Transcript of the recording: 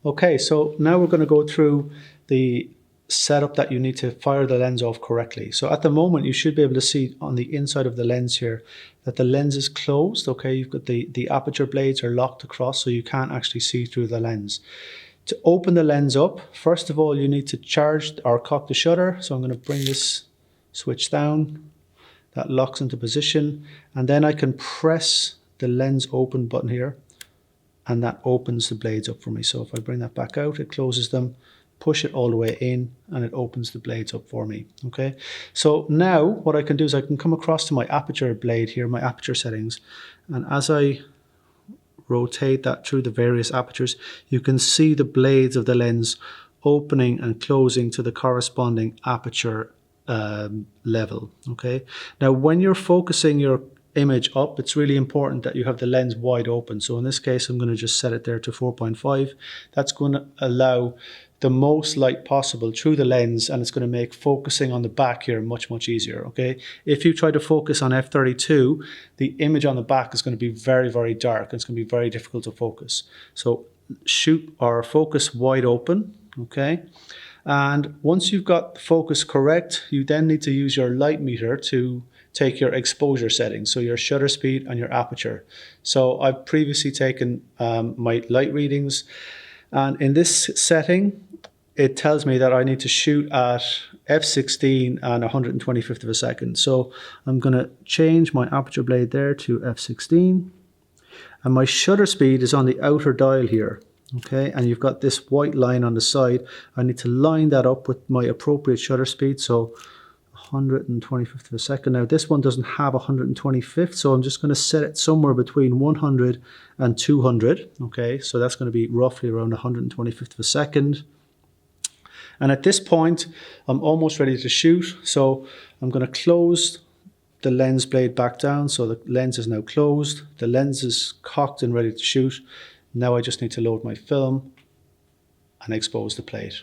Okay, so now we're going to go through the setup that you need to fire the lens off correctly. So at the moment, you should be able to see on the inside of the lens here that the lens is closed. Okay, you've got the aperture blades are locked across, so you can't actually see through the lens. To open the lens up, first of all, you need to charge or cock the shutter. So I'm going to bring this switch down. That locks into position. And then I can press the lens open button here, and that opens the blades up for me. So if I bring that back out, it closes them, push it all the way in, and it opens the blades up for me. Okay, so now what I can do is I can come across to my aperture blade here, my aperture settings, and as I rotate that through the various apertures, you can see the blades of the lens opening and closing to the corresponding aperture level. Okay, now when you're focusing your image up, it's really important that you have the lens wide open. So in this case, I'm going to just set it there to 4.5. That's going to allow the most light possible through the lens, and it's going to make focusing on the back here much easier. Okay, if you try to focus on f32, the image on the back is going to be very dark, and it's going to be very difficult to focus. So shoot or focus wide open. Okay, and once you've got the focus correct, you then need to use your light meter to take your exposure settings, so your shutter speed and your aperture. So I've previously taken my light readings, and in this setting it tells me that I need to shoot at f16 and 125th of a second. So I'm going to change my aperture blade there to f16, and my shutter speed is on the outer dial here. Okay, and you've got this white line on the side. I need to line that up with my appropriate shutter speed, so 125th of a second. Now this one doesn't have 125th, so I'm just going to set it somewhere between 100 and 200. Okay, so that's going to be roughly around 125th of a second. And at this point, I'm almost ready to shoot. So I'm going to close the lens blade back down. So the lens is now closed. The lens is cocked and ready to shoot. Now I just need to load my film and expose the plate.